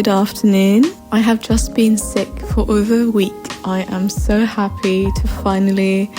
Good afternoon. I have just been sick for over a week. I am so happy to finally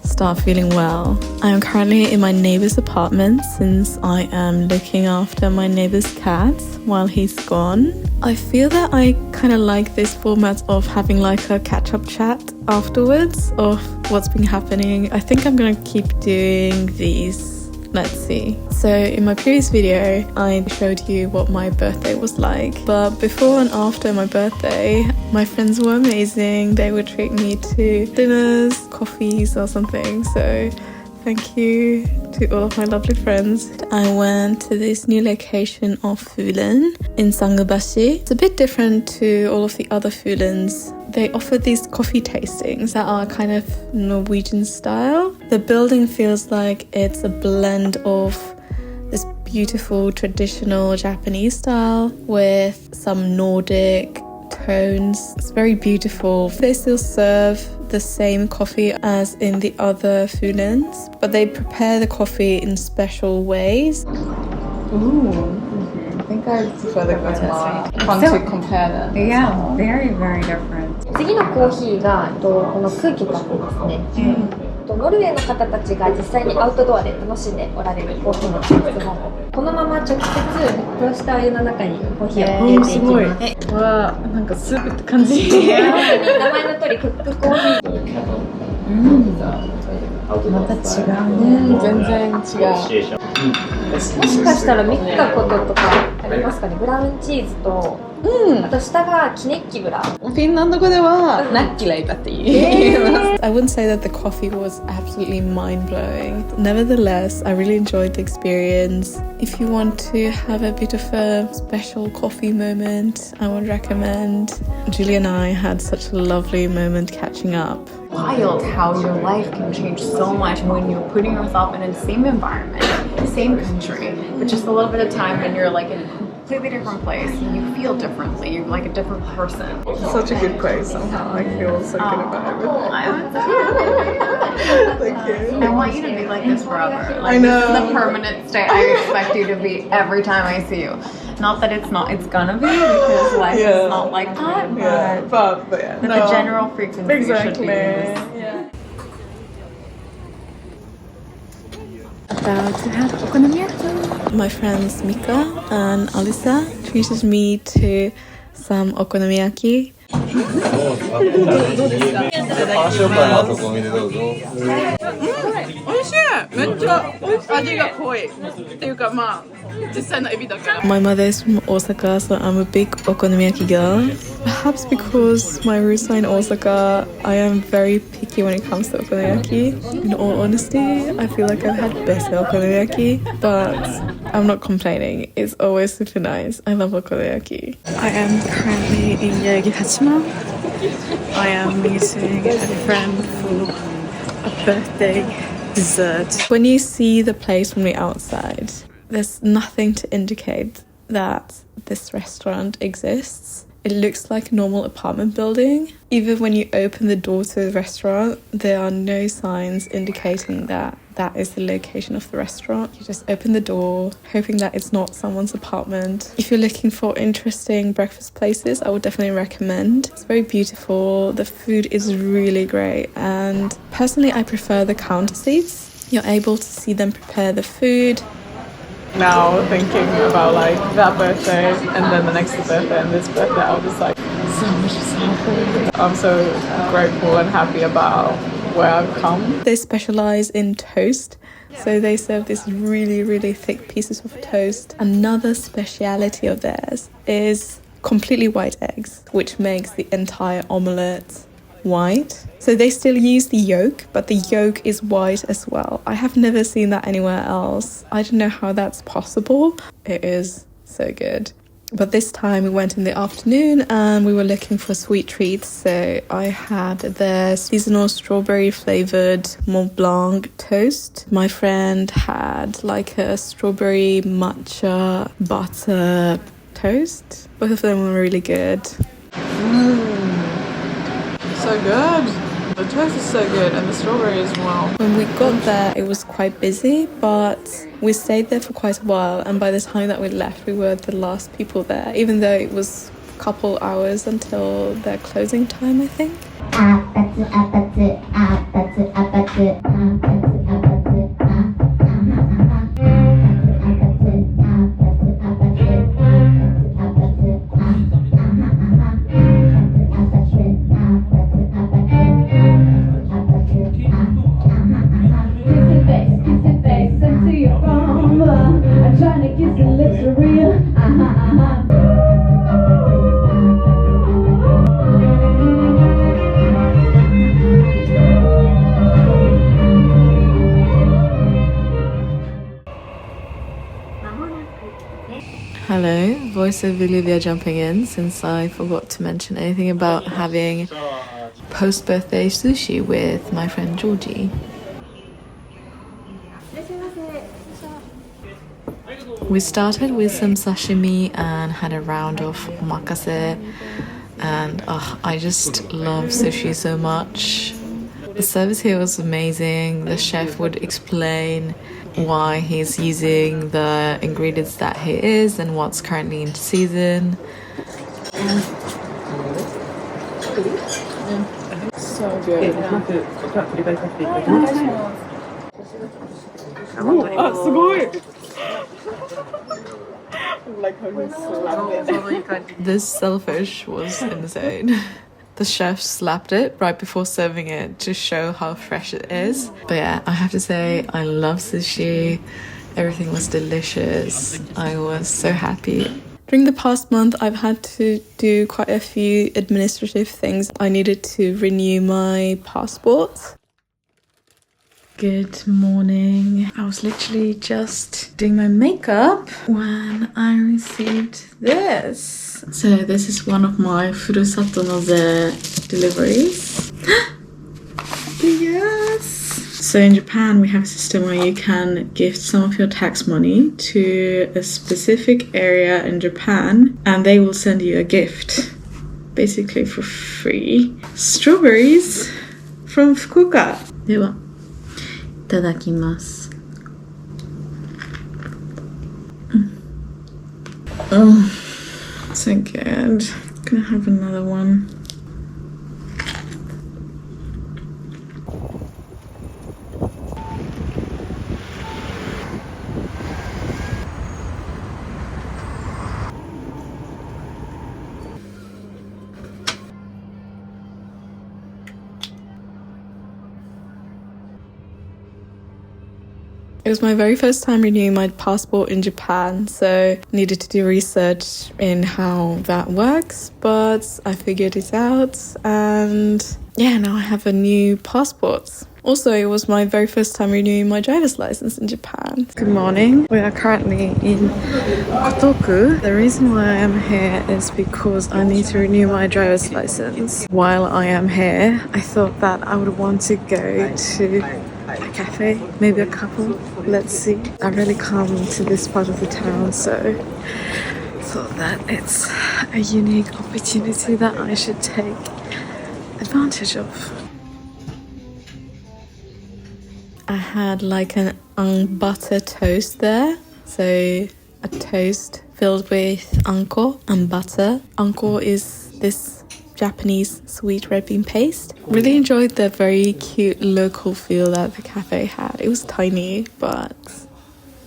start feeling well. I am currently in my neighbor's apartment since I am looking after my neighbor's cat while he's gone. I feel that I kind of like this format of having like a catch-up chat afterwards of what's been happening. I think I'm gonna keep doing these. Let's see. So in my previous video, I showed you what my birthday was like. But before and after my birthday, my friends were amazing. They would treat me to dinners, coffees or something. So thank you to all of my lovely friends. I went to this new location of fuglen in Sangubashi. It's a bit different to all of the other fuglens. They offer these coffee tastings that are kind of Norwegian style. The building feels like it's a blend of this beautiful traditional Japanese style with some Nordic tones. It's very beautiful. They still serve the same coffee as in the other fuglens, but they prepare the coffee in special ways. Ooh. I think I prefer the grandma. Fun to compare them. Yeah, very, very different. 次のコーヒーがこの空気カフェですね。ノルウェーの方たちが実際にアウトドアで楽しんでおられるコーヒーなんですけども、このまま直接沸騰したお湯の中にコーヒーを入れていきます。わあ、なんかスープって感じ。名前の通りクックコーヒー。また違うね。全然違う。もしかしたら見たこととかありますかね。ブラウンチーズと、あと下がキネッキブラ。フィンランド語ではナッキライだって言います。I wouldn't say that the coffee was absolutely mind-blowing. Nevertheless, I really enjoyed the experience. If you want to have a bit of a special coffee moment, I would recommend. Julie and I had such a lovely moment catching up. Wild how your life can change so much when you're putting yourself in the same environment, same country, but just a little bit of time when you're like in a completely different place, you feel differently, you're like a different person. Such a good place somehow. I feel so good about everything. Thank you. I want you to be like this forever. Like, I know. This is the permanent state I expect you to be every time I see you. Not that it's gonna be, because life is not like that, but the general frequency should be this. Yeah. About to have okonomiyaki. My friends Mika and Alisa treated me to some okonomiyaki. 美味しい。めっちゃ味が濃い。っていうかまあ実際のエビだから。 My mother is from Osaka, so I'm a big okonomiyaki girl. Perhaps because my roots are in Osaka, I am very picky when it comes to okonomiyaki. In all honesty, I feel like I've had better okonomiyaki, but I'm not complaining. It's always super nice. I love okonomiyaki. I am currently in Yogi Hachima. I am meeting a friend for a birthday dessert. When you see the place from the outside, there's nothing to indicate that this restaurant exists. It looks like a normal apartment building. Even when you open the door to the restaurant, there are no signs indicating that that is the location of the restaurant. You just open the door, hoping that it's not someone's apartment. If you're looking for interesting breakfast places, I would definitely recommend. It's very beautiful. The food is really great. And personally, I prefer the counter seats. You're able to see them prepare the food. Now thinking about like that birthday and then the next birthday and this birthday, I was just like, so much has happened. I'm so grateful and happy about where I've come. They specialize in toast, so they serve these really, really thick pieces of toast. Another speciality of theirs is completely white eggs, which makes the entire omelette white. So they still use the yolk, but the yolk is white as well. I have never seen that anywhere else. I don't know how that's possible. It is so good. But this time we went in the afternoon and we were looking for sweet treats. So I had their seasonal strawberry flavoured Mont Blanc toast. My friend had like a strawberry matcha butter toast. Both of them were really good. So good. The toast is so good and the strawberry as well. When we got there, it was quite busy, but we stayed there for quite a while, and by the time that we left, we were the last people there, even though it was a couple hours until their closing time, I think. Hello, voice of Olivia jumping in since I forgot to mention anything about having post-birthday sushi with my friend Georgie. We started with some sashimi and had a round of omakase, and I just love sushi so much. The service here was amazing. The chef would explain why he's using the ingredients that he is and what's currently in season. So good. This shellfish was insane. The chef slapped it right before serving it to show how fresh it is. But yeah, I have to say, I love sushi. Everything was delicious. I was so happy. During the past month, I've had to do quite a few administrative things. I needed to renew my passport. Good morning. I was literally just doing my makeup when I received this. So this is one of my Furusato Noze deliveries. Yes! So in Japan, we have a system where you can gift some of your tax money to a specific area in Japan, and they will send you a gift, basically for free. Strawberries from Fukuoka. では、いただきます。Oh, so good. Gonna have another one. It was my very first time renewing my passport in Japan, so I needed to do research in how that works, but I figured it out, and yeah, now I have a new passport. Also, it was my very first time renewing my driver's license in Japan. Good morning. We are currently in Kotoku. The reason why I am here is because I need to renew my driver's license. While I am here, I thought that I would want to go to a cafe, maybe a couple, let's see. I really come to this part of the town, so I thought that it's a unique opportunity that I should take advantage of. I had like an butter toast there, so a toast filled with anko and butter. Anko is this Japanese sweet red bean paste. Really enjoyed the very cute local feel that the cafe had. It was tiny, but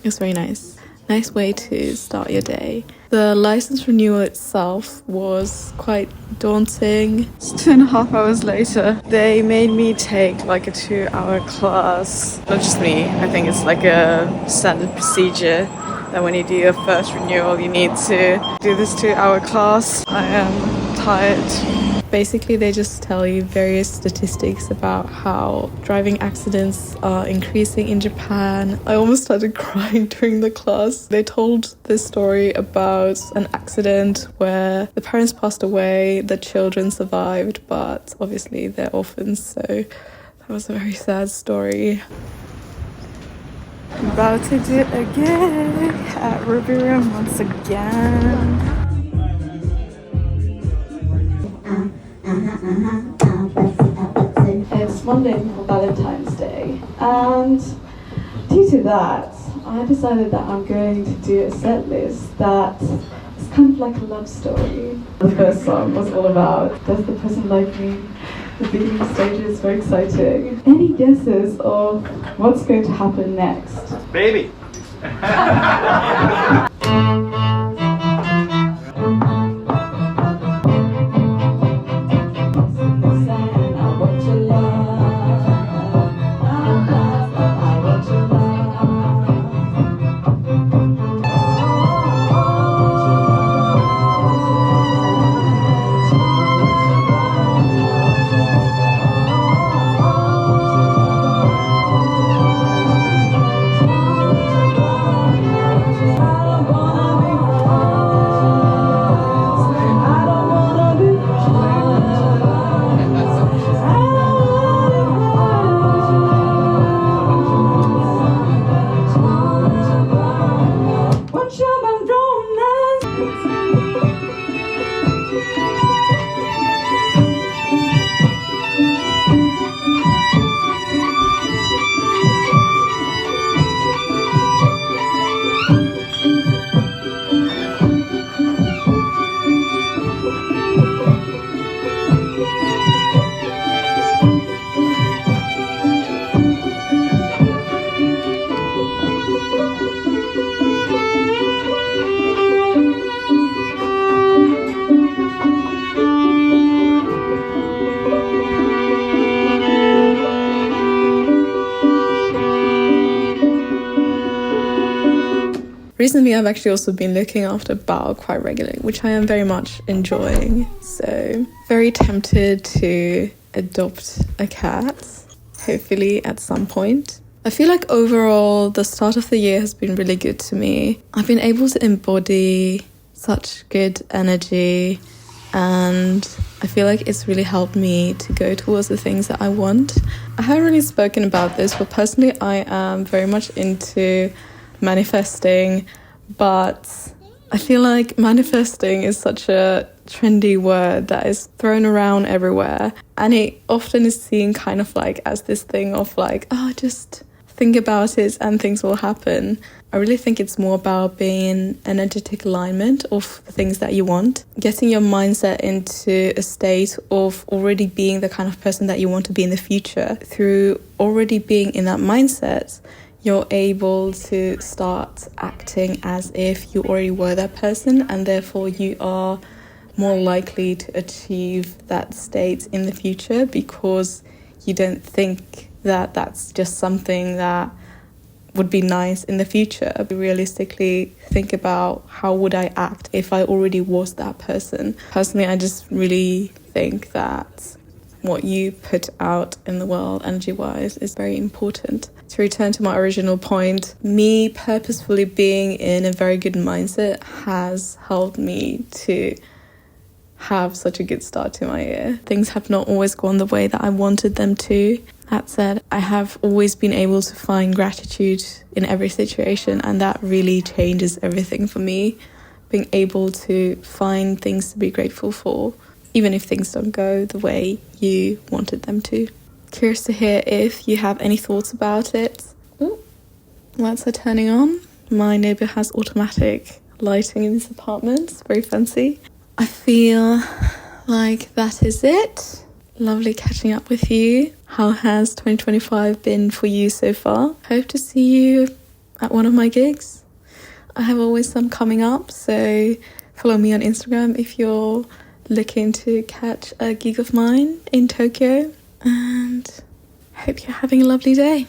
it was very nice. Nice way to start your day. The license renewal itself was quite daunting. It's 2.5 hours later. They made me take like a 2-hour class. Not just me, I think it's like a standard procedure that when you do your first renewal, you need to do this 2-hour class. I am tired. Basically, they just tell you various statistics about how driving accidents are increasing in Japan. I almost started crying during the class. They told this story about an accident where the parents passed away, the children survived, but obviously they're orphans, so that was a very sad story. About to do it again at Ruby Room once again. Monday for Valentine's Day, and due to that, I decided that I'm going to do a set list that is kind of like a love story. The first song was all about, does the person like me? The beginning stages were exciting. Any guesses of what's going to happen next? Baby! Recently, I've actually also been looking after Bao quite regularly, which I am very much enjoying. So, very tempted to adopt a cat, hopefully at some point. I feel like overall, the start of the year has been really good to me. I've been able to embody such good energy, and I feel like it's really helped me to go towards the things that I want. I haven't really spoken about this, but personally, I am very much into manifesting, but I feel like manifesting is such a trendy word that is thrown around everywhere, and it often is seen kind of like as this thing of like, oh, just think about it and things will happen. I really think it's more about being in energetic alignment of the things that you want, getting your mindset into a state of already being the kind of person that you want to be in the future. Through already being in that mindset, you're able to start acting as if you already were that person, and therefore you are more likely to achieve that state in the future because you don't think that that's just something that would be nice in the future. Realistically, think about how would I act if I already was that person. Personally, I just really think that what you put out in the world energy-wise is very important. To return to my original point, me purposefully being in a very good mindset has helped me to have such a good start to my year. Things have not always gone the way that I wanted them to. That said, I have always been able to find gratitude in every situation, and that really changes everything for me. Being able to find things to be grateful for, even if things don't go the way you wanted them to. Curious to hear if you have any thoughts about it. Ooh, lights are turning on. My neighbour has automatic lighting in his apartment. It's very fancy. I feel like that is it. Lovely catching up with you. How has 2025 been for you so far? Hope to see you at one of my gigs. I have always some coming up, so follow me on Instagram if you're looking to catch a gig of mine in Tokyo. And hope you're having a lovely day.